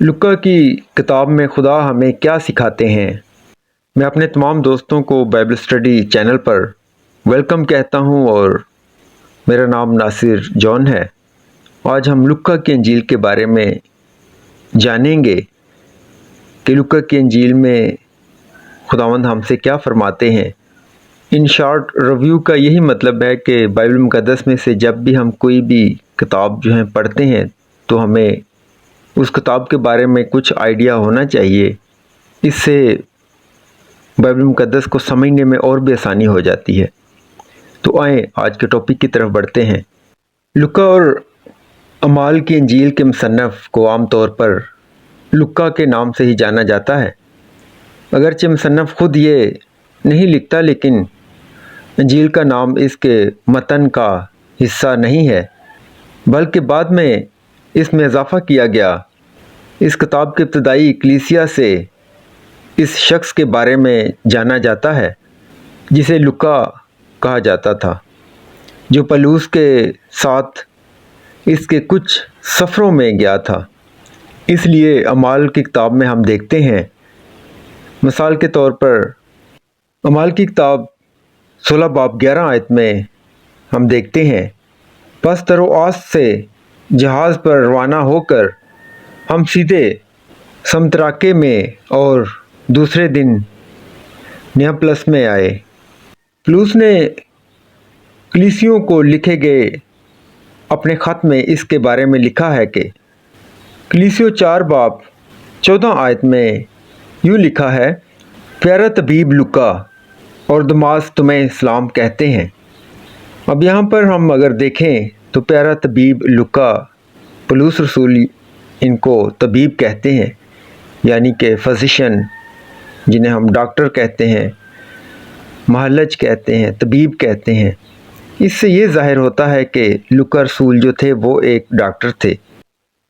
لوکا کی کتاب میں خدا ہمیں کیا سکھاتے ہیں؟ میں اپنے تمام دوستوں کو بائبل اسٹڈی چینل پر ویلکم کہتا ہوں اور میرا نام ناصر جون ہے۔ آج ہم لوکا کی انجیل کے بارے میں جانیں گے کہ لوکا کی انجیل میں خداوند ہم سے کیا فرماتے ہیں۔ ان شارٹ ریویو کا یہی مطلب ہے کہ بائبل مقدس میں سے جب بھی ہم کوئی بھی کتاب پڑھتے ہیں تو ہمیں اس کتاب کے بارے میں کچھ آئیڈیا ہونا چاہیے۔ اس سے بائبل مقدس کو سمجھنے میں اور بھی آسانی ہو جاتی ہے۔ تو آئیں آج کے ٹاپک کی طرف بڑھتے ہیں۔ لوکا اور اعمال کی انجیل کے مصنف کو عام طور پر لوکا کے نام سے ہی جانا جاتا ہے۔ اگرچہ مصنف خود یہ نہیں لکھتا، لیکن انجیل کا نام اس کے متن کا حصہ نہیں ہے، بلکہ بعد میں اس میں اضافہ کیا گیا۔ اس کتاب کے ابتدائی کلیسیا سے اس شخص کے بارے میں جانا جاتا ہے جسے لوکا کہا جاتا تھا، جو پولس کے ساتھ اس کے کچھ سفروں میں گیا تھا۔ اس لیے اعمال کی کتاب میں ہم دیکھتے ہیں، مثال کے طور پر اعمال کی کتاب 16 باب 11 آیت میں ہم دیکھتے ہیں، پس تروآس سے جہاز پر روانہ ہو کر ہم سیدھے سمتراکے میں اور دوسرے دن نیاپلس میں آئے۔ پولس نے کلیسیوں کو لکھے گئے اپنے خط میں اس کے بارے میں لکھا ہے کہ کلیسیوں 4 باب 14 آیت میں یوں لکھا ہے، پیارا طبیب لوکا اور دماس تمہیں سلام کہتے ہیں۔ اب یہاں پر ہم اگر دیکھیں تو پیارا طبیب لوکا، پولس رسول ان کو طبیب کہتے ہیں، یعنی کہ فزیشن، جنہیں ہم ڈاکٹر کہتے ہیں، معالج کہتے ہیں، طبیب کہتے ہیں۔ اس سے یہ ظاہر ہوتا ہے کہ لوکا رسول جو تھے وہ ایک ڈاکٹر تھے۔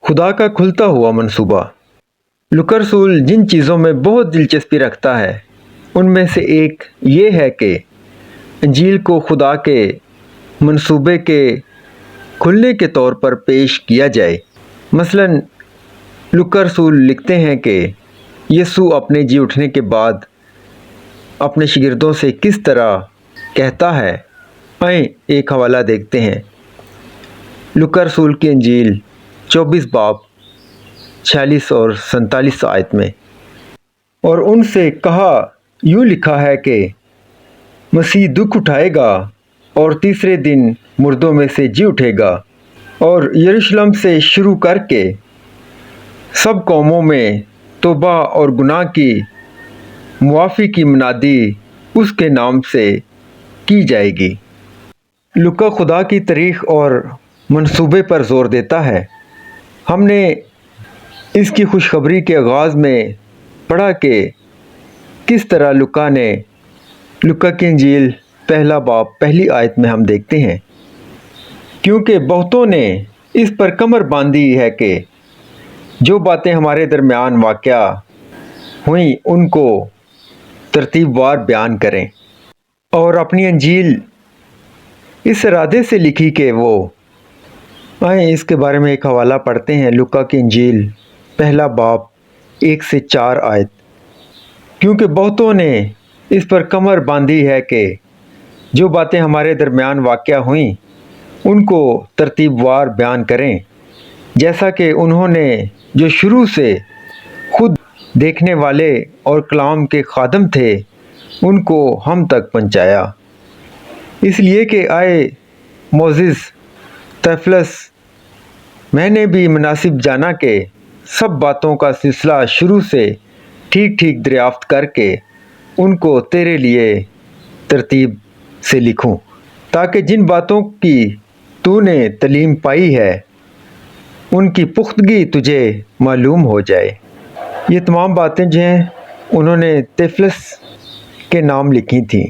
خدا کا کھلتا ہوا منصوبہ۔ لوکا رسول جن چیزوں میں بہت دلچسپی رکھتا ہے ان میں سے ایک یہ ہے کہ انجیل کو خدا کے منصوبے کے کھلنے کے طور پر پیش کیا جائے۔ مثلاً لوکا رسول لکھتے ہیں کہ یسوع اپنے جی اٹھنے کے بعد اپنے شاگردوں سے کس طرح کہتا ہے۔ آئیں ایک حوالہ دیکھتے ہیں، لوکا رسول کی انجیل 24 باب 46 اور 47 آیت میں، اور ان سے کہا، یوں لکھا ہے کہ مسیح دکھ اٹھائے گا اور تیسرے دن مردوں میں سے جی اٹھے گا، اور یروشلم سے شروع کر کے سب قوموں میں توبہ اور گناہ کی معافی کی منادی اس کے نام سے کی جائے گی۔ لوکا خدا کی تاریخ اور منصوبے پر زور دیتا ہے۔ ہم نے اس کی خوشخبری کے آغاز میں پڑھا کہ کس طرح لوکا کی انجیل 1 باب 1 آیت میں ہم دیکھتے ہیں، کیونکہ بہتوں نے اس پر کمر باندھی ہے کہ جو باتیں ہمارے درمیان واقع ہوئیں ان کو ترتیب وار بیان کریں، اور اپنی انجیل اس ارادے سے لکھی کہ وہ آئیں اس کے بارے میں ایک حوالہ پڑھتے ہیں۔ لوکا کی انجیل 1 باب 1 سے 4 آیت، کیونکہ بہتوں نے اس پر کمر باندھی ہے کہ جو باتیں ہمارے درمیان واقع ہوئیں ان کو ترتیب وار بیان کریں، جیسا کہ انہوں نے جو شروع سے خود دیکھنے والے اور کلام کے خادم تھے ان کو ہم تک پہنچایا۔ اس لیے کہ آئے معزز تھیوفلس، میں نے بھی مناسب جانا کہ سب باتوں کا سلسلہ شروع سے ٹھیک ٹھیک دریافت کر کے ان کو تیرے لیے ترتیب سے لکھوں، تاکہ جن باتوں کی تو نے تعلیم پائی ہے ان کی پختگی تجھے معلوم ہو جائے۔ یہ تمام باتیں جو ہیں انہوں نے تھیوفلس کے نام لکھی تھیں۔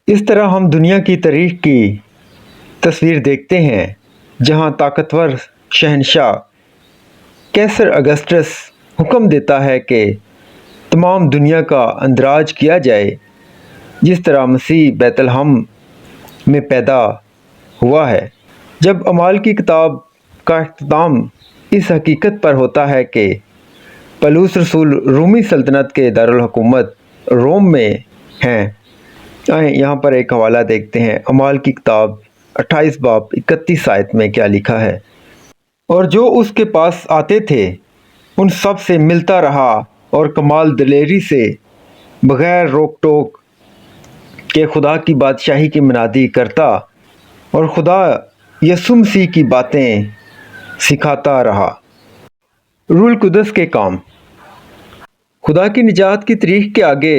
اس طرح ہم دنیا کی تاریخ کی تصویر دیکھتے ہیں جہاں طاقتور شہنشاہ قیصر اگسٹس حکم دیتا ہے کہ تمام دنیا کا اندراج کیا جائے، جس طرح مسیح بیت لحم میں پیدا ہوا ہے۔ جب اعمال کی کتاب کا اختتام इस हकीकत पर होता है कि पलूस रसूल रूमी सल्तनत के दारुल हुकूमत रोम में हैं। आए यहाँ पर एक हवाला देखते हैं। अमाल की किताब 28 बाब 31 आयत में क्या लिखा है। और जो उसके पास आते थे उन सब से मिलता रहा और कमाल दिलेरी से बग़ैर रोक टोक के खुदा की बादशाही की मनादी करता और खुदा यसू मसीह की बातें सिखाता रहा। रूल कुदस के काम। खुदा की निजात की तारीख के आगे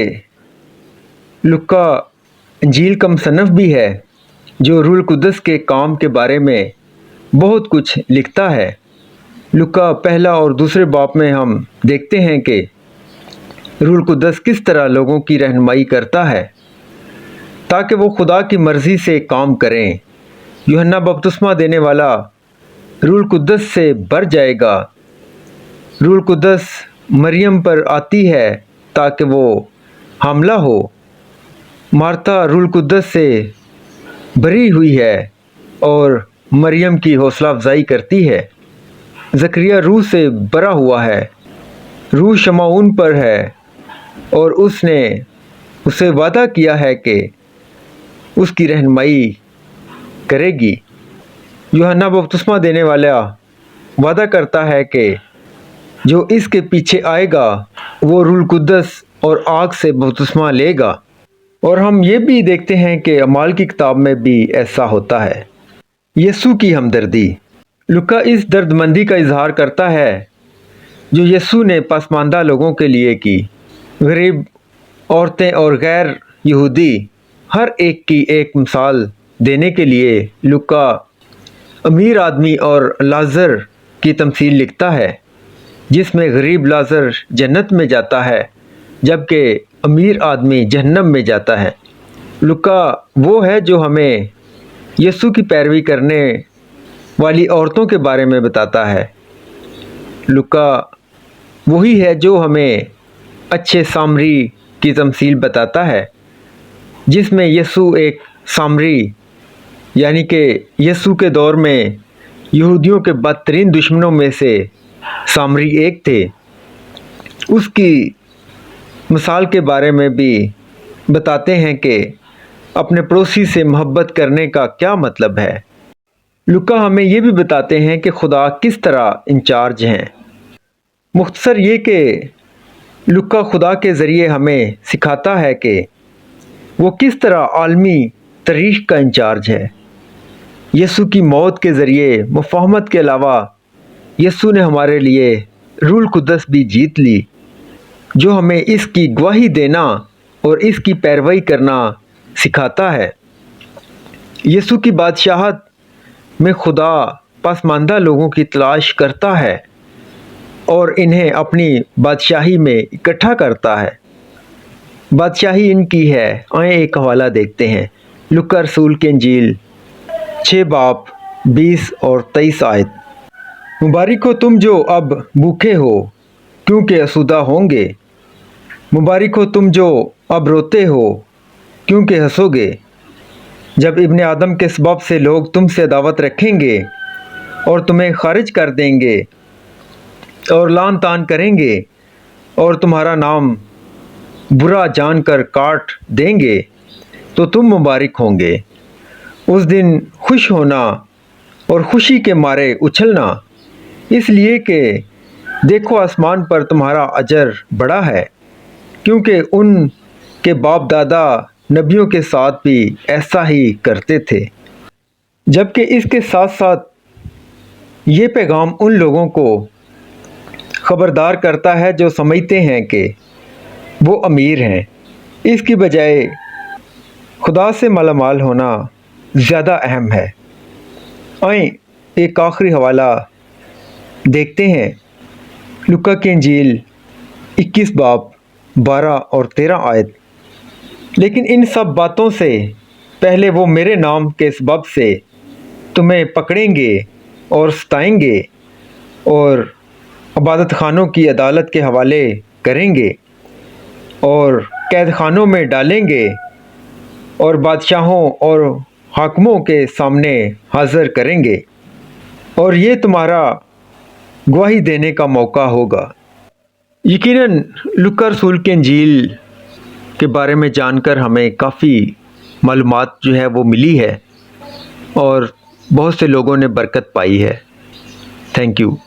लुक्का इंजील का मुसन्नफ़ भी है जो रूल कुदस के काम के बारे में बहुत कुछ लिखता है। लुक्का पहला और दूसरे बाब में हम देखते हैं कि रूल कुदस किस तरह लोगों की रहनुमाई करता है ताकि वो खुदा की मर्ज़ी से काम करें। यूहन्ना बपतिस्मा देने वाला रूल कुदस से भर जाएगा। रूल कुदस मरियम पर आती है ताकि वो हामला हो। मार्था रूल कुदस से भरी हुई है और मरियम की हौसला अफजाई करती है। ज़करिया रूह से भरा हुआ है। रूह शमाऊन पर है और उसने उसे वादा किया है कि उसकी रहनुमाई करेगी। यूहन्ना बपतिस्मा देने वाला वादा करता है कि जो इसके पीछे आएगा वो रूल कुदस और आग से बपतिस्मा लेगा। और हम ये भी देखते हैं कि अमाल की किताब में भी ऐसा होता है। यीशु की हमदर्दी। लुका इस दर्दमंदी का इजहार करता है जो यीशु ने पसमानदा लोगों के लिए की। गरीब, औरतें और गैर यहूदी हर एक की एक मिसाल देने के लिए लुका अमीर आदमी और लाजर की तमसील लिखता है जिसमें गरीब लाजर जन्नत में जाता है जबकि अमीर आदमी जहन्नम में जाता है। लुका वो है जो हमें यीशु की पैरवी करने वाली औरतों के बारे में बताता है। लुका वही है जो हमें अच्छे सामरी की तमसील बताता है जिसमें यीशु एक सामरी यानी कि यीशु के दौर में यहूदियों के बदतरीन दुश्मनों में से सामरी एक थे। उसकी मिसाल के बारे में भी बताते हैं कि अपने पड़ोसी से मोहब्बत करने का क्या मतलब है। लुका हमें ये भी बताते हैं कि खुदा किस तरह इंचार्ज हैं। मुख्तसर ये कि लुका खुदा के ज़रिए हमें सिखाता है कि वो किस तरह आलमी तारीख़ का इंचार्ज है। यीशु की मौत के ज़रिए मुफाहमत के अलावा यीशु ने हमारे लिए रूल कुदस भी जीत ली जो हमें इसकी गवाही देना और इसकी पैरवी करना सिखाता है। यीशु की बादशाहत में खुदा पसमानदा लोगों की तलाश करता है और इन्हें अपनी बादशाही में इकट्ठा करता है। बादशाही इनकी है। आए एक हवाला देखते हैं। लुका रसूल की इंजील 6 बाब 20 और 23 आयत। मुबारक हो तुम जो अब भूखे हो क्योंकि असुदा होंगे। मुबारक हो तुम जो अब रोते हो क्योंकि हंसोगे। जब इब्ने आदम के सबब से लोग तुमसे दावत रखेंगे और तुम्हें खारिज कर देंगे और लान तान करेंगे और तुम्हारा नाम बुरा जानकर काट देंगे तो तुम मुबारक होंगे। उस दिन खुश होना और खुशी के मारे उछलना इसलिए कि देखो आसमान पर तुम्हारा अजर बड़ा है क्योंकि उनके बाप दादा नबियों के साथ भी ऐसा ही करते थे। जबकि इसके साथ साथ ये पैगाम उन लोगों को ख़बरदार करता है जो समझते हैं कि वो अमीर हैं। इसकी बजाय खुदा से मालामाल होना ज़्यादा अहम है। आए एक आखिरी हवाला देखते हैं। लुका की इंजील 21 बाब 12 और 13 आयत। लेकिन इन सब बातों से पहले वो मेरे नाम के सबब से तुम्हें पकड़ेंगे और सताएंगे और इबादत खानों की अदालत के हवाले करेंगे और कैद खानों में डालेंगे और बादशाहों और हाकिमों के सामने हाज़िर करेंगे और ये तुम्हारा गवाही देने का मौका होगा। यकीनन लूका रसूल की इंजील के बारे में जानकर हमें काफ़ी मालूमात जो है वो मिली है और बहुत से लोगों ने बरकत पाई है। Thank you.